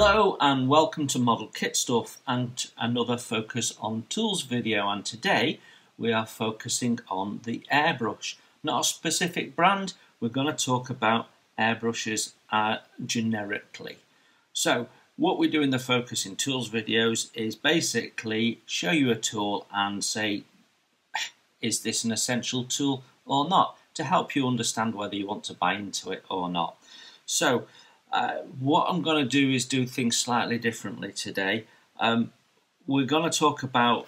Hello and welcome to Model Kit Stuff and another Focus on Tools video, and today we are focusing on the airbrush. Not a specific brand, we're going to talk about airbrushes generically. So what we do in the Focus in Tools videos is basically show you a tool and say, is this an essential tool or not, to help you understand whether you want to buy into it or not. So what I'm going to do is do things slightly differently today. We're going to talk about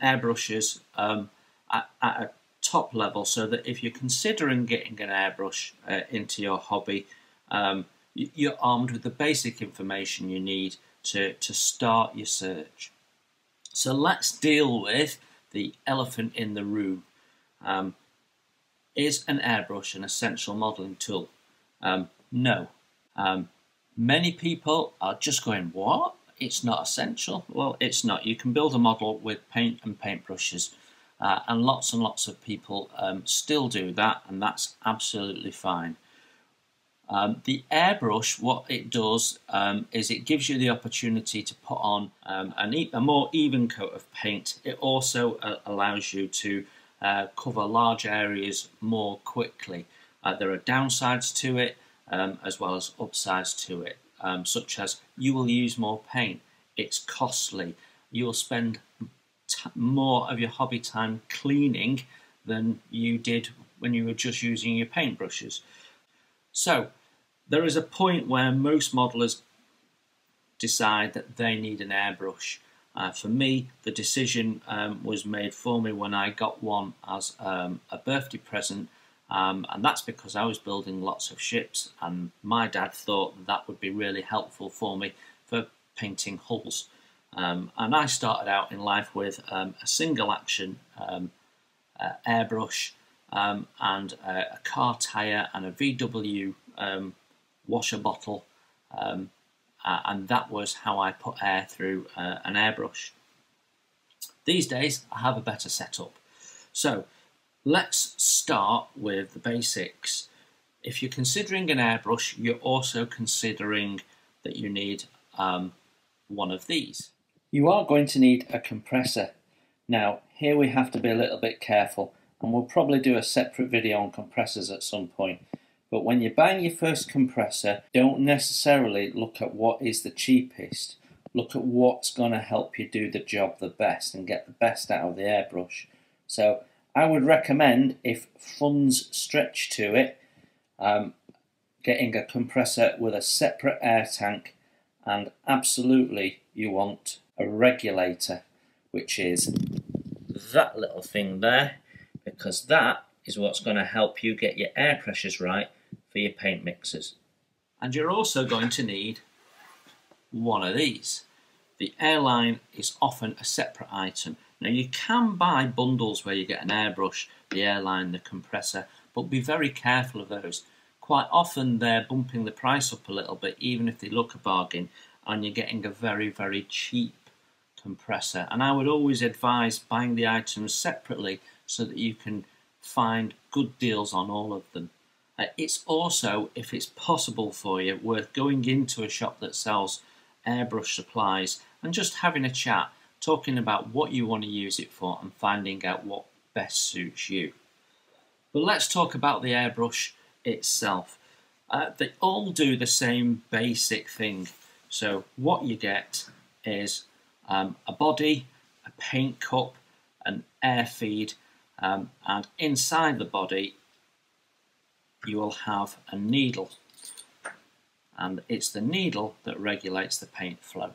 airbrushes at a top level, so that if you're considering getting an airbrush into your hobby, you're armed with the basic information you need to start your search. So let's deal with the elephant in the room. Is an airbrush an essential modelling tool? No. Many people are just going, what? It's not essential? Well, it's not. You can build a model with paint and paintbrushes, and lots of people still do that, and that's absolutely fine. The airbrush, what it does is it gives you the opportunity to put on a more even coat of paint. It also allows you to cover large areas more quickly. There are downsides to it, as well as upsides to it, such as you will use more paint, it's costly, you will spend more of your hobby time cleaning than you did when you were just using your paintbrushes. So there is a point where most modelers decide that they need an airbrush. For me, the decision was made for me when I got one as a birthday present. And that's because I was building lots of ships, and my dad thought that would be really helpful for me for painting hulls. And I started out in life with a single action airbrush and a car tyre and a VW washer bottle, and that was how I put air through an airbrush. These days I have a better setup. So let's start with the basics. If you're considering an airbrush, you're also considering that you need one of these. You are going to need a compressor. Now, here we have to be a little bit careful, and we'll probably do a separate video on compressors at some point. But when you're buying your first compressor, don't necessarily look at what is the cheapest. Look at what's going to help you do the job the best and get the best out of the airbrush. So I would recommend, if funds stretch to it, getting a compressor with a separate air tank, and absolutely you want a regulator, which is that little thing there, because that is what's going to help you get your air pressures right for your paint mixers. And you're also going to need one of these. The airline is often a separate item. Now, you can buy bundles where you get an airbrush, the airline, the compressor, but be very careful of those. Quite often they're bumping the price up a little bit, even if they look a bargain, and you're getting a very, very cheap compressor. And I would always advise buying the items separately so that you can find good deals on all of them. It's also, if it's possible for you, worth going into a shop that sells airbrush supplies and just having a chat, talking about what you want to use it for and finding out what best suits you. But let's talk about the airbrush itself. They all do the same basic thing. So what you get is a body, a paint cup, an air feed, and inside the body you will have a needle, and it's the needle that regulates the paint flow.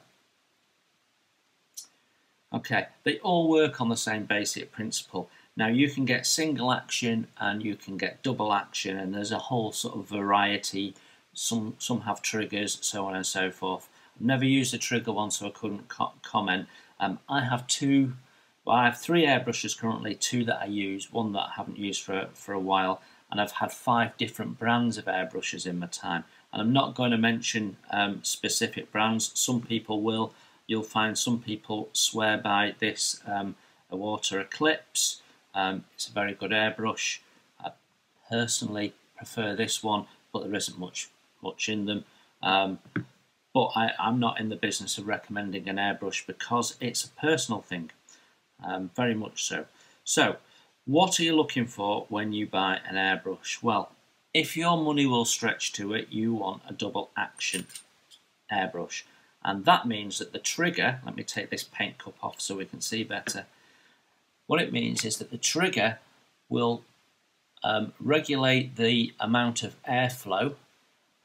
Okay, they all work on the same basic principle. Now, you can get single action and you can get double action, and there's a whole sort of variety. Some have triggers, so on and so forth. I've never used a trigger one, so I couldn't comment. I have three airbrushes currently, two that I use, one that I haven't used for a while, and I've had 5 different brands of airbrushes in my time. And I'm not going to mention specific brands. Some people will. You'll find some people swear by this Iwata Eclipse. It's a very good airbrush. I personally prefer this one, but there isn't much in them. but I'm not in the business of recommending an airbrush because it's a personal thing, very much so. So, what are you looking for when you buy an airbrush? Well, if your money will stretch to it, you want a double action airbrush. And that means that the trigger, let me take this paint cup off so we can see better. What it means is that the trigger will regulate the amount of airflow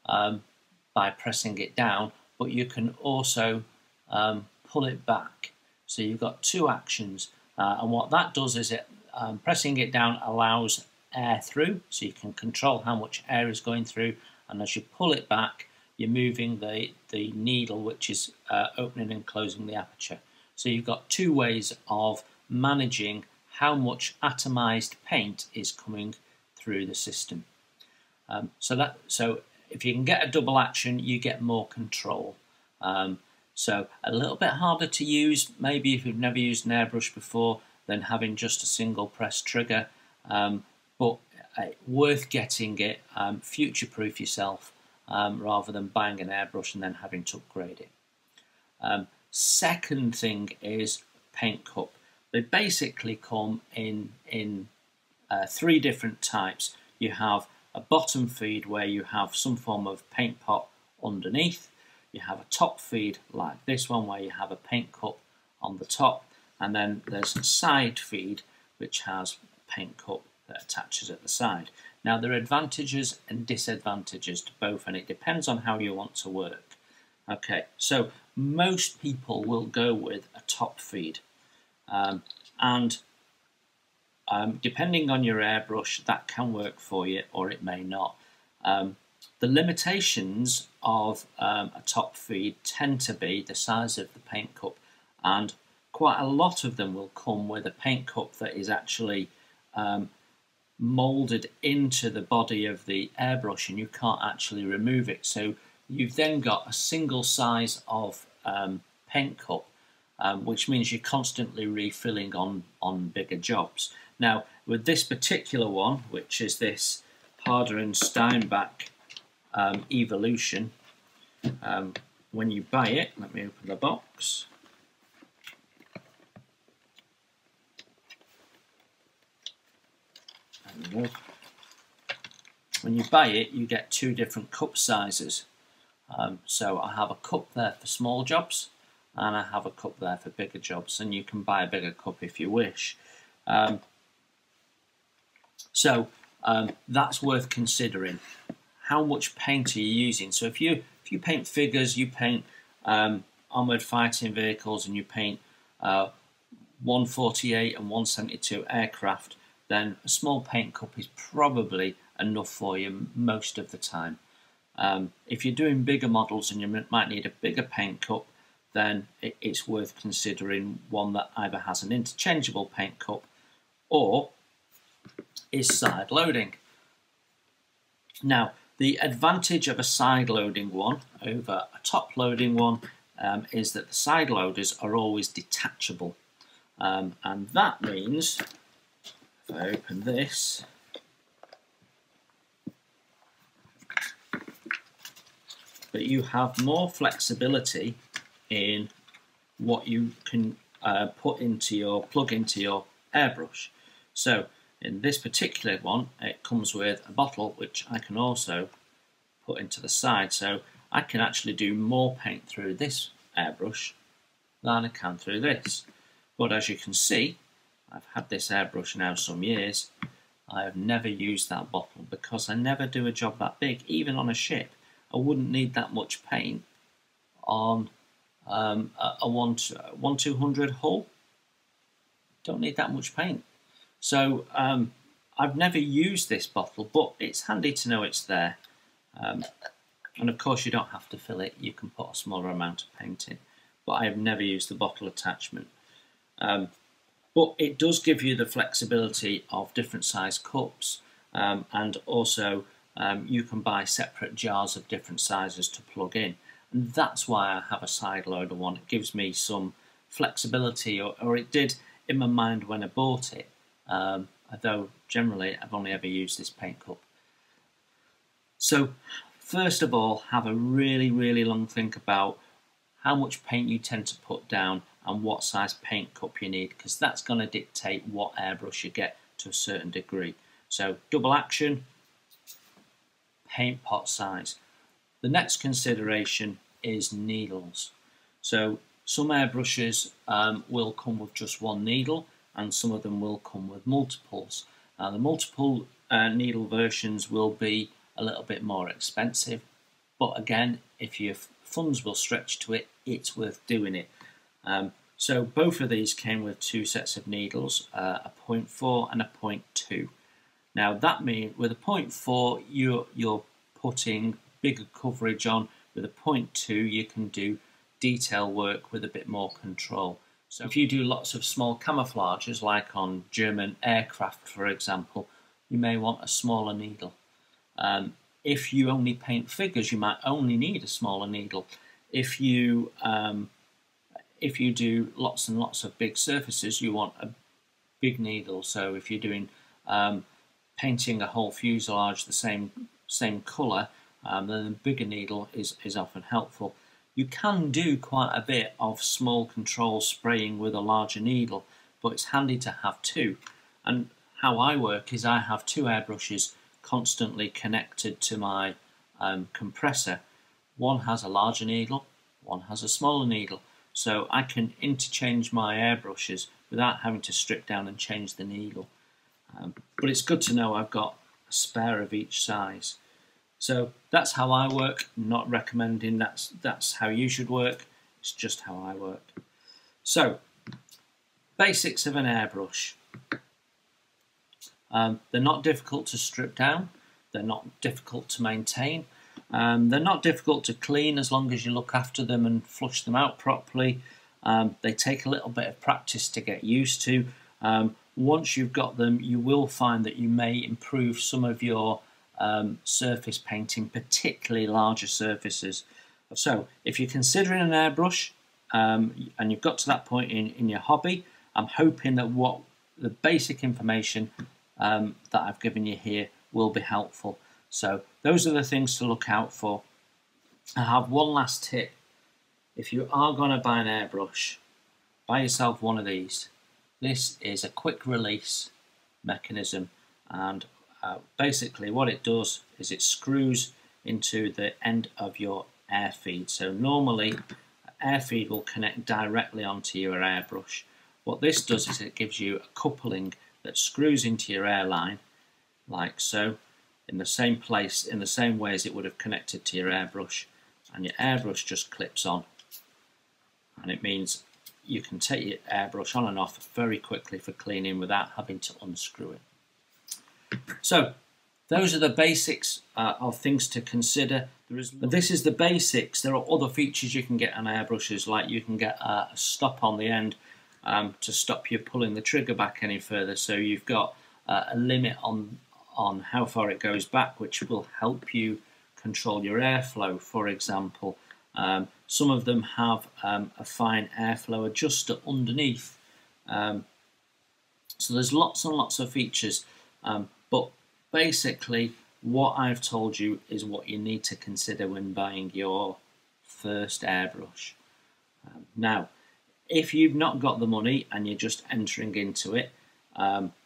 by pressing it down, but you can also pull it back. So you've got two actions, and what that does is it pressing it down allows air through, so you can control how much air is going through, and as you pull it back, you're moving the needle, which is opening and closing the aperture. So you've got two ways of managing how much atomized paint is coming through the system. So if you can get a double action, you get more control. So a little bit harder to use, maybe if you've never used an airbrush before, than having just a single press trigger. But worth getting it, future-proof yourself, rather than buying an airbrush and then having to upgrade it. Second thing is paint cup. They basically come in three different types. You have a bottom feed where you have some form of paint pot underneath. You have a top feed like this one where you have a paint cup on the top, and then there's a side feed which has a paint cup that attaches at the side. Now there are advantages and disadvantages to both, and it depends on how you want to work. Okay, so most people will go with a top feed, and depending on your airbrush, that can work for you or it may not. The limitations of a top feed tend to be the size of the paint cup, and quite a lot of them will come with a paint cup that is actually moulded into the body of the airbrush, and you can't actually remove it. So you've then got a single size of paint cup, which means you're constantly refilling on bigger jobs. Now with this particular one, which is this Harder and Steinbach Evolution, when you buy it, let me open the box. There we go. When you buy it, you get two different cup sizes. So I have a cup there for small jobs, and I have a cup there for bigger jobs, and you can buy a bigger cup if you wish. So that's worth considering. How much paint are you using? So if you paint figures, you paint armoured fighting vehicles, and you paint 148 and 172 aircraft, then a small paint cup is probably enough for you most of the time. If you're doing bigger models and you might need a bigger paint cup, then it's worth considering one that either has an interchangeable paint cup or is side loading. Now, the advantage of a side loading one over a top loading one is that the side loaders are always detachable, and that means if I open this, that you have more flexibility in what you can plug into your airbrush. So in this particular one, it comes with a bottle which I can also put into the side, so I can actually do more paint through this airbrush than I can through this. But as you can see, I've had this airbrush now some years. I have never used that bottle because I never do a job that big. Even on a ship, I wouldn't need that much paint on a 1/200 hull. Don't need that much paint. So I've never used this bottle, but it's handy to know it's there. And of course you don't have to fill it, you can put a smaller amount of paint in. But I have never used the bottle attachment. But it does give you the flexibility of different size cups, and also you can buy separate jars of different sizes to plug in. And that's why I have a side loader one. It gives me some flexibility, or it did in my mind when I bought it, although generally I've only ever used this paint cup. So first of all, have a really long think about how much paint you tend to put down and what size paint cup you need, because that's going to dictate what airbrush you get to a certain degree. So double action, paint pot size. The next consideration is needles. So some airbrushes will come with just one needle, and some of them will come with multiples. The multiple needle versions will be a little bit more expensive, but again, if your funds will stretch to it, it's worth doing it. So both of these came with two sets of needles, a 0.4 and a 0.2. Now that means with a 0.4 you're putting bigger coverage on. With a 0.2 you can do detail work with a bit more control. So if you do lots of small camouflages, like on German aircraft for example, you may want a smaller needle. If you only paint figures, you might only need a smaller needle. If you do lots and lots of big surfaces, you want a big needle. So if you're doing painting a whole fuselage the same colour, then a bigger needle is often helpful. You can do quite a bit of small control spraying with a larger needle, but it's handy to have two. And how I work is I have two airbrushes constantly connected to my compressor. One has a larger needle, one has a smaller needle, so I can interchange my airbrushes without having to strip down and change the needle. But it's good to know I've got a spare of each size. So that's how I work. I'm not recommending that's how you should work. It's just how I work. So, basics of an airbrush. They're not difficult to strip down. They're not difficult to maintain. They're not difficult to clean as long as you look after them and flush them out properly. They take a little bit of practice to get used to. Once you've got them, you will find that you may improve some of your surface painting, particularly larger surfaces. So if you're considering an airbrush and you've got to that point in your hobby, I'm hoping that the basic information that I've given you here will be helpful. So those are the things to look out for. I have one last tip. If you are going to buy an airbrush, buy yourself one of these. This is a quick release mechanism, and basically what it does is it screws into the end of your air feed. So normally air feed will connect directly onto your airbrush. What this does is it gives you a coupling that screws into your airline like so, in the same place, in the same way as it would have connected to your airbrush, and your airbrush just clips on, and it means you can take your airbrush on and off very quickly for cleaning without having to unscrew it. So those are the basics of things to consider. This is the basics. There are other features you can get on airbrushes, like you can get a stop on the end to stop you pulling the trigger back any further, so you've got a limit on how far it goes back, which will help you control your airflow, for example. Some of them have a fine airflow adjuster underneath. So there's lots and lots of features, but basically what I've told you is what you need to consider when buying your first airbrush. Now, if you've not got the money and you're just entering into it,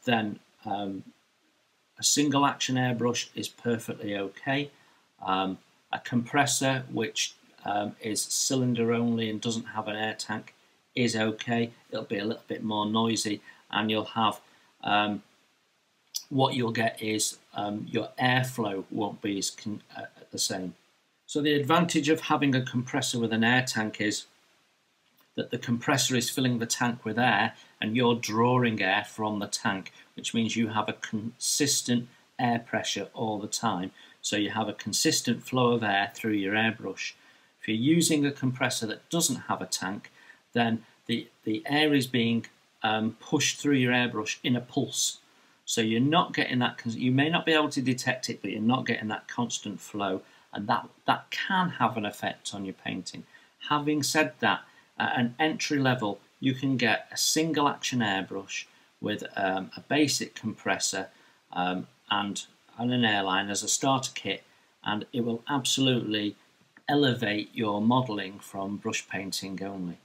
then a single action airbrush is perfectly okay. A compressor which is cylinder only and doesn't have an air tank is okay. It'll be a little bit more noisy, and you'll have what you'll get is your airflow won't be the same. So the advantage of having a compressor with an air tank is that the compressor is filling the tank with air and you're drawing air from the tank, which means you have a consistent air pressure all the time. So you have a consistent flow of air through your airbrush. If you're using a compressor that doesn't have a tank, then the air is being pushed through your airbrush in a pulse. So you're not getting that, you may not be able to detect it, but you're not getting that constant flow, and that can have an effect on your painting. Having said that, at an entry level, you can get a single action airbrush with a basic compressor and an airline as a starter kit, and it will absolutely elevate your modelling from brush painting only.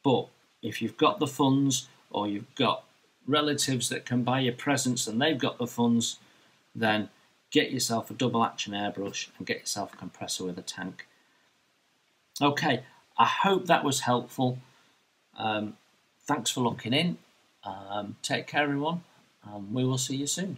But if you've got the funds, or you've got relatives that can buy you presents and they've got the funds, then get yourself a double action airbrush and get yourself a compressor with a tank. Okay, I hope that was helpful. Thanks for looking in. Take care, everyone. We will see you soon.